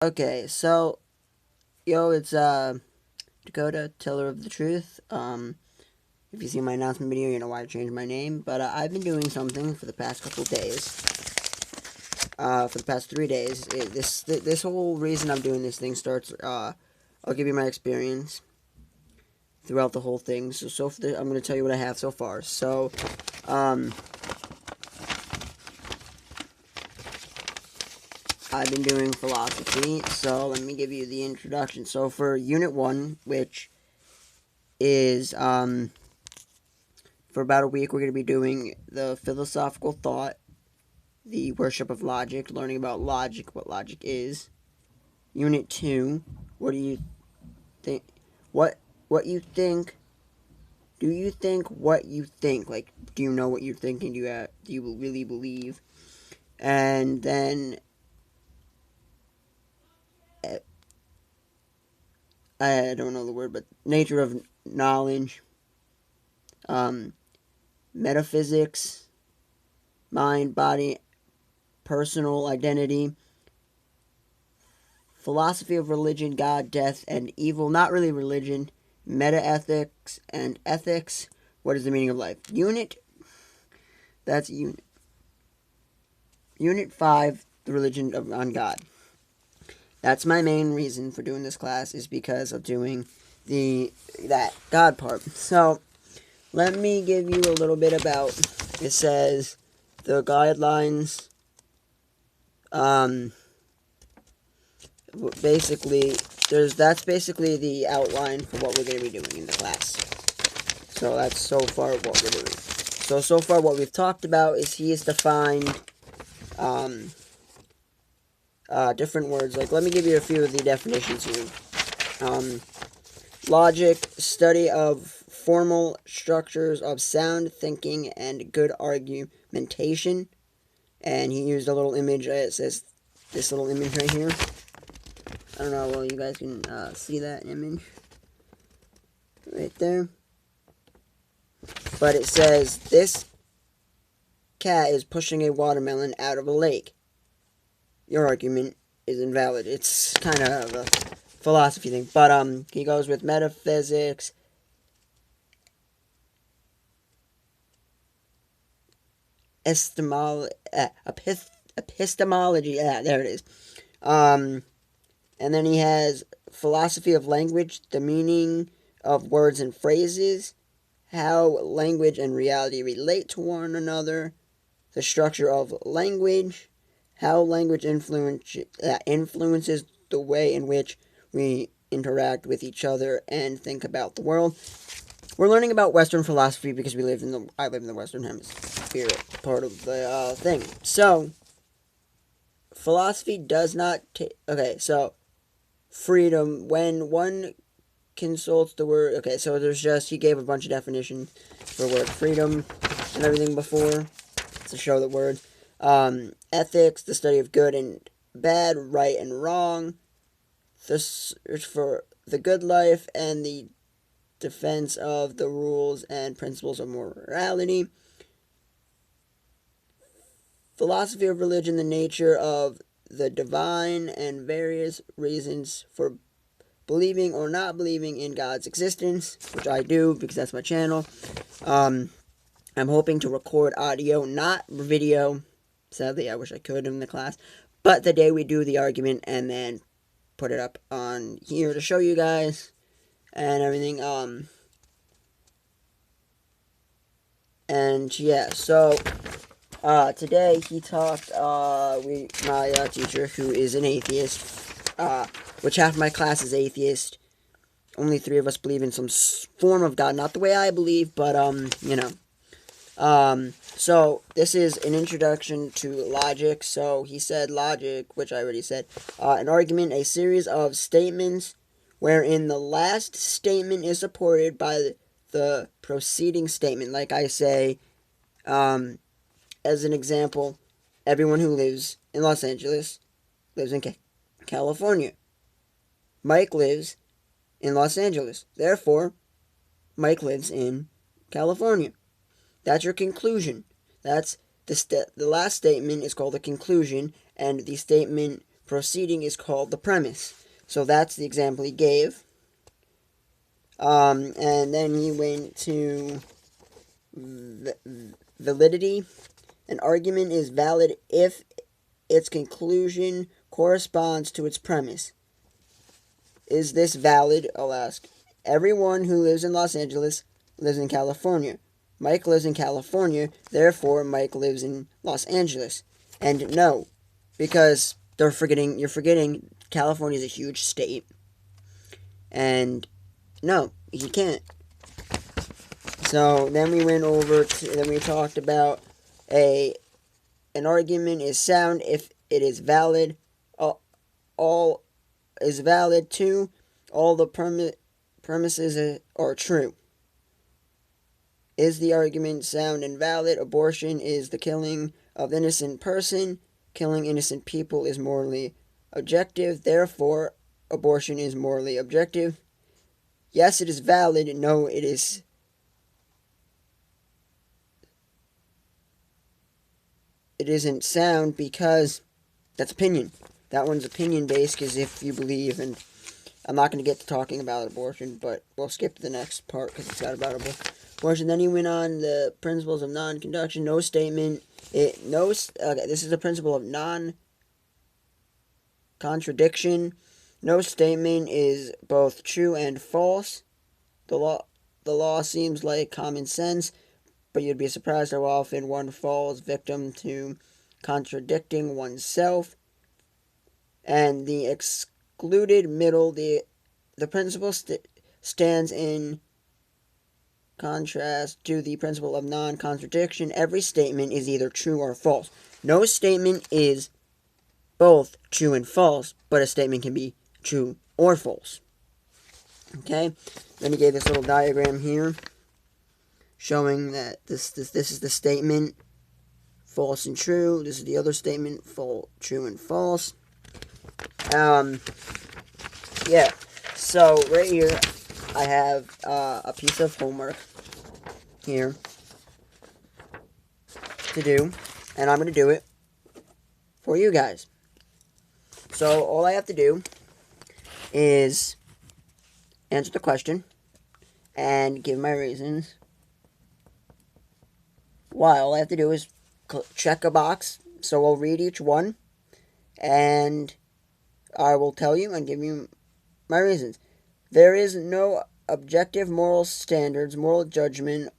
Okay, so it's Dakota, Teller of the Truth. If you see my announcement video, you know why I changed my name. But I've been doing something for the past couple days. For the past 3 days, this whole reason I'm doing this thing starts. I'll give you my experience throughout the whole thing. I'm going to tell you what I have so far. Um, I've been doing philosophy. So let me give you the introduction. So for Unit 1, which is for about a week, we're going to be doing the philosophical thought, the worship of logic, learning about logic, what logic is. Unit 2, what do you think? What you think? Do you think what you think? Like, do you know what you're thinking? Do you really believe? And then uh, I don't know the word, but nature of knowledge, um, metaphysics, mind, body, personal identity, philosophy of religion, God, death, and evil. Not really religion. Metaethics and ethics. What is the meaning of life? That's unit. Unit 5, the religion on God. That's my main reason for doing this class, is because of doing that God part. So, let me give you a little bit about, it says, the guidelines, basically, that's basically the outline for what we're going to be doing in the class. So that's so far what we're doing. So far what we've talked about is he has defined different words. Like, let me give you a few of the definitions here. Logic, study of formal structures of sound thinking and good argumentation. And he used a little image. It says this little image right here. I don't know, well, you guys can see that image right there. But it says, this cat is pushing a watermelon out of a lake. Your argument is invalid. It's kind of a philosophy thing. But he goes with metaphysics, epistemology. Yeah, there it is. And then he has philosophy of language, the meaning of words and phrases, how language and reality relate to one another, the structure of language, how language influences the way in which we interact with each other and think about the world. We're learning about Western philosophy because I live in the Western Hemisphere part of the thing. So, philosophy does not okay, so freedom, when one consults the word, okay, so he gave a bunch of definitions for the word freedom and everything before to show the word. Ethics, the study of good and bad, right and wrong, the search for the good life, and the defense of the rules and principles of morality. Philosophy of religion, the nature of the divine and various reasons for believing or not believing in God's existence, which I do because that's my channel. I'm hoping to record audio, not video. Sadly, I wish I could in the class. But the day we do the argument and then put it up on here to show you guys and everything. And yeah, so today he talked, my teacher, who is an atheist, which half my class is atheist. Only 3 of us believe in some form of God, not the way I believe, but, you know. So this is an introduction to logic. So he said logic, which I already said, an argument, a series of statements wherein the last statement is supported by the preceding statement. Like I say, as an example, everyone who lives in Los Angeles lives in California. Mike lives in Los Angeles. Therefore, Mike lives in California. That's your conclusion. That's the last statement is called a conclusion, and the statement proceeding is called the premise. So that's the example he gave. And then he went to validity. An argument is valid if its conclusion corresponds to its premise. Is this valid? I'll ask. Everyone who lives in Los Angeles lives in California. Mike lives in California, therefore Mike lives in Los Angeles. And no, because you're forgetting California is a huge state. And no, he can't. So then we talked about an argument is sound if it is valid. All is valid too. All the premises are true. Is the argument sound and valid? Abortion is the killing of innocent person. Killing innocent people is morally objective. Therefore, abortion is morally objective. Yes, it is valid. No, it is. It isn't sound because that's opinion. That one's opinion based because if you believe, and I'm not going to get to talking about abortion, but we'll skip to the next part because it's got about abortion. Then he went on the principles of non-conduction. No statement. This is the principle of non-contradiction. No statement is both true and false. The law seems like common sense, but you'd be surprised how often one falls victim to contradicting oneself. And the excluded middle, the principle stands in contrast to the principle of non-contradiction. Every statement is either true or false. No statement is both true and false, but a statement can be true or false. Okay? Then he gave this little diagram here showing that this is the statement, false and true. This is the other statement, true and false. Yeah. So right here, I have a piece of homework here to do, and I'm going to do it for you guys. So all I have to do is answer the question and give my reasons why. All I have to do is check a box. So I'll read each one, and I will tell you and give you my reasons. There is no objective moral standards. Moral judgment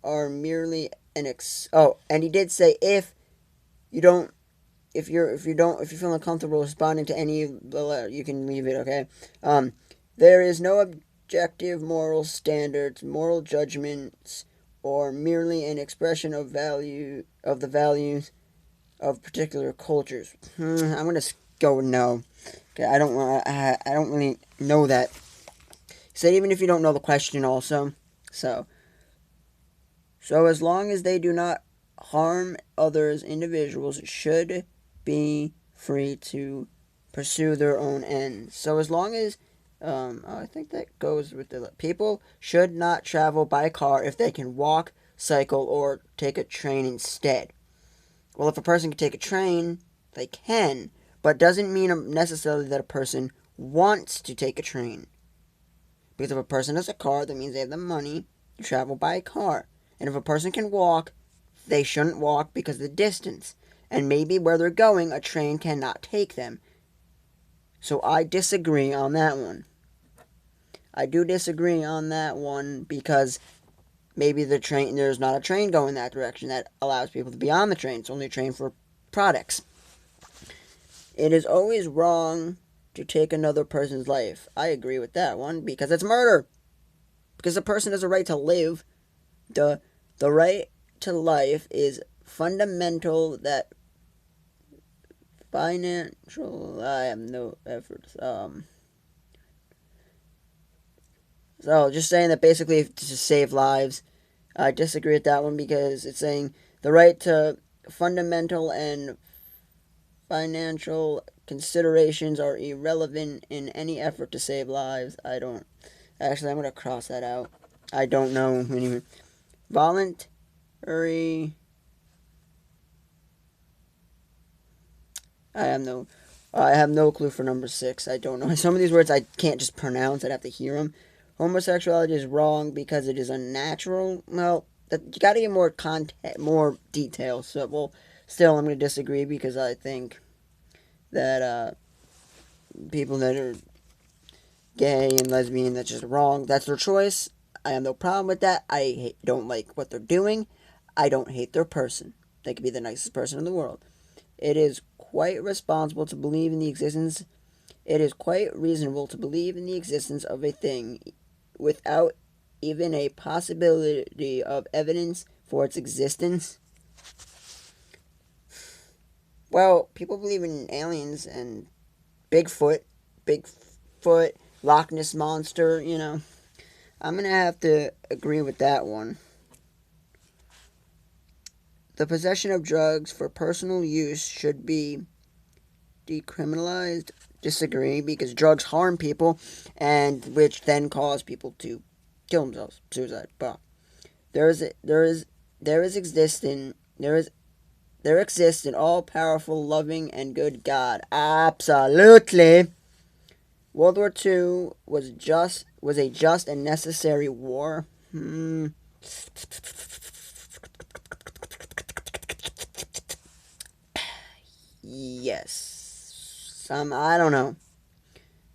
are merely an and he did say if you feel uncomfortable responding to any of the letter, you can leave it, okay? There is no objective moral standards. Moral judgments or merely an expression of the values of particular cultures. I'm gonna go no. Okay, I don't really know that. He said even if you don't know the question also. So as long as they do not harm others, individuals should be free to pursue their own ends. So as long as I think that goes with the people should not travel by car if they can walk, cycle, or take a train instead. Well, if a person can take a train, they can, but doesn't mean necessarily that a person wants to take a train. Because if a person has a car, that means they have the money to travel by car. And if a person can walk, they shouldn't walk because of the distance. And maybe where they're going, a train cannot take them. So I disagree on that one. I do disagree on that one because maybe there's not a train going that direction that allows people to be on the train. It's only a train for products. It is always wrong to take another person's life. I agree with that one because it's murder. Because a person has a right to live. The right to life is fundamental. That financial, I have no efforts. So just saying that basically to save lives. I disagree with that one because it's saying the right to fundamental and financial considerations are irrelevant in any effort to save lives. I'm going to cross that out. I don't know. Anyway. Voluntary. I have no. I have no clue for number 6. I don't know. Some of these words I can't just pronounce. I'd have to hear them. Homosexuality is wrong because it is unnatural. Well, you got to get more content, more details. So, well, still, I'm going to disagree because I think that people that are gay and lesbian, that's just wrong. That's their choice. I have no problem with that. Don't like what they're doing. I don't hate their person. They could be the nicest person in the world. It is quite responsible to believe in the existence. It is quite reasonable to believe in the existence of a thing without even a possibility of evidence for its existence. Well, people believe in aliens and Bigfoot, Loch Ness Monster, I'm going to have to agree with that one. The possession of drugs for personal use should be decriminalized. Disagree, because drugs harm people, and which then cause people to kill themselves, suicide. But there exists an all-powerful, loving, and good God. Absolutely. World War II was a just and necessary war. Yes. I don't know.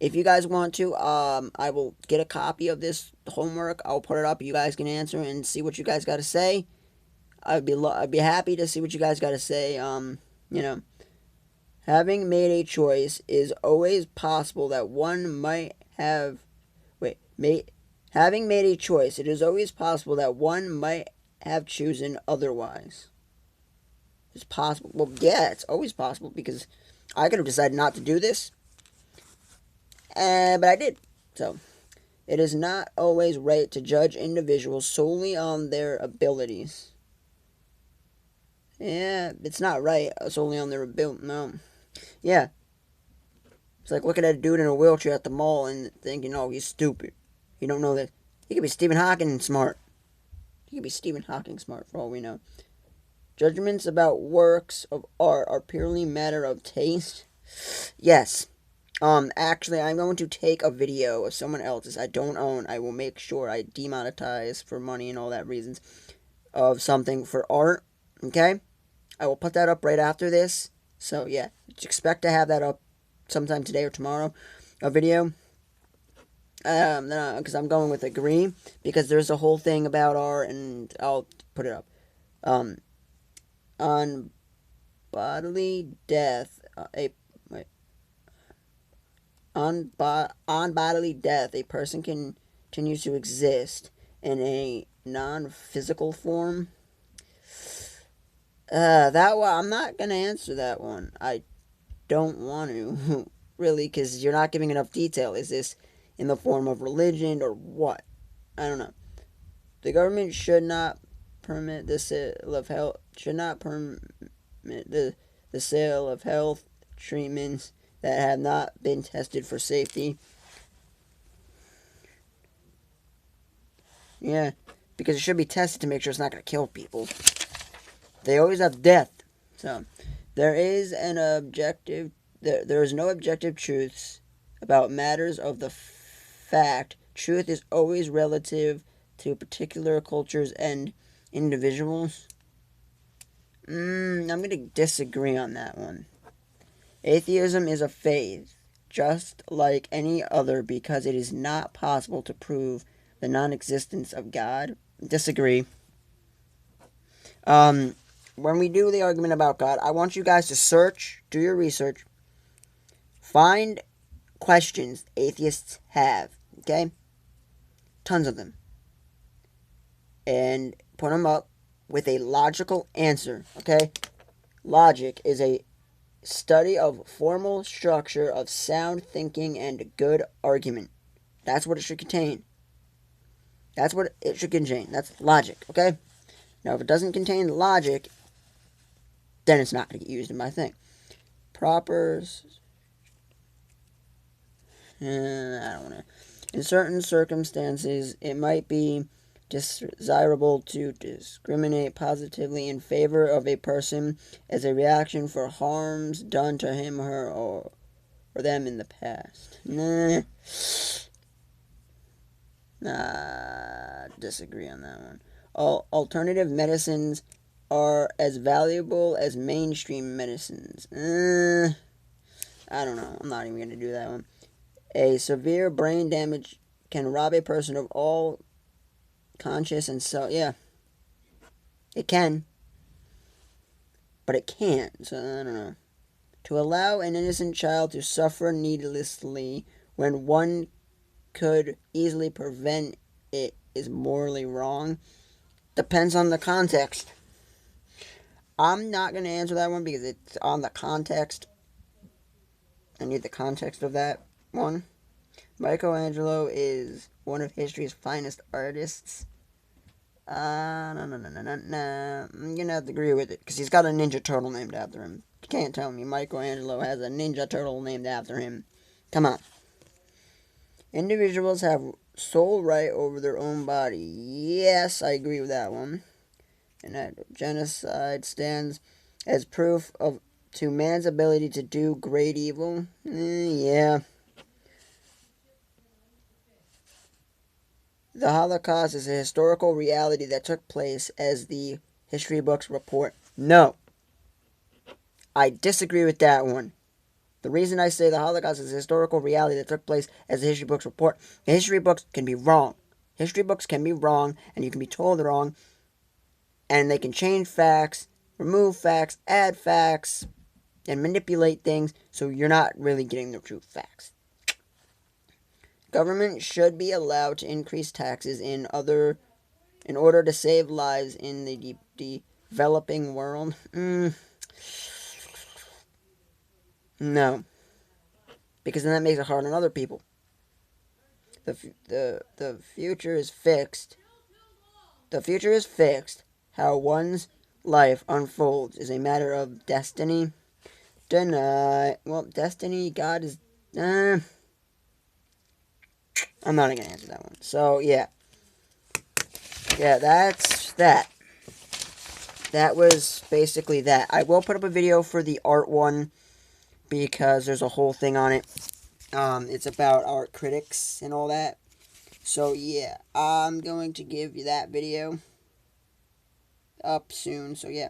If you guys want to, I will get a copy of this homework. I'll put it up. You guys can answer and see what you guys got to say. I'd be happy to see what you guys got to say. Having made a choice is always possible that one might have. Having made a choice, it is always possible that one might have chosen otherwise. It's possible. Well, yeah, it's always possible because I could have decided not to do this, but I did. So, it is not always right to judge individuals solely on their abilities. Yeah, it's not right solely on their ability. No. Yeah. It's like looking at a dude in a wheelchair at the mall and thinking, oh, he's stupid. You don't know that. He could be Stephen Hawking smart. He could be Stephen Hawking smart for all we know. Judgments about works of art are purely matter of taste. Yes. Actually, I'm going to take a video of someone else's I don't own. I will make sure I demonetize for money and all that reasons of something for art. Okay? I will put that up right after this. So, yeah. Expect to have that up sometime today or tomorrow. A video. Because I'm going with agree. Because there's a whole thing about art and I'll put it up. On bodily death, on bodily death, a person continues to exist in a non-physical form. That one, I'm not gonna answer that one. I don't want to, really, because you're not giving enough detail. Is this in the form of religion or what? I don't know. The government should not permit the sale of health. Should not permit the sale of health treatments that have not been tested for safety. Yeah, because it should be tested to make sure it's not going to kill people. They always have death. So, there is no objective truths about matters of the fact. Truth is always relative to particular cultures and individuals. I'm going to disagree on that one. Atheism is a faith, just like any other, because it is not possible to prove the non-existence of God. Disagree. When we do the argument about God, I want you guys to search, do your research, find questions atheists have, okay? Tons of them. And put them up with a logical answer, okay? Logic is a study of formal structure of sound thinking and good argument. That's what it should contain. That's what it should contain. That's logic, okay? Now, if it doesn't contain logic, then it's not going to get used in my thing. Proper... I don't want to... In certain circumstances, it might be desirable to discriminate positively in favor of a person as a reaction for harms done to him or her, or them in the past. Nah, disagree on that one. Alternative medicines are as valuable as mainstream medicines. I don't know. I'm not even going to do that one. A severe brain damage can rob a person of all conscious and so, yeah. It can. But it can't. So, I don't know. To allow an innocent child to suffer needlessly when one could easily prevent it is morally wrong. Depends on the context. I'm not going to answer that one because it's on the context. I need the context of that one. Michelangelo is one of history's finest artists. No. I'm going to have to agree with it because he's got a Ninja Turtle named after him. You can't tell me Michelangelo has a Ninja Turtle named after him. Come on. Individuals have sole right over their own body. Yes, I agree with that one. And that genocide stands as proof to man's ability to do great evil. Yeah. The Holocaust is a historical reality that took place as the history books report. No. I disagree with that one. The reason I say the Holocaust is a historical reality that took place as the history books report, the history books can be wrong. History books can be wrong, and you can be told wrong, and they can change facts, remove facts, add facts, and manipulate things so you're not really getting the true facts. Government should be allowed to increase taxes in order to save lives in the developing world. No, because then that makes it hard on other people. The future is fixed. The future is fixed. How one's life unfolds is a matter of destiny. Deny. Well, destiny, God is. I'm not going to answer that one. So, yeah. Yeah, that's that. That was basically that. I will put up a video for the art one because there's a whole thing on it. It's about art critics and all that. So, yeah. I'm going to give you that video up soon. So, yeah.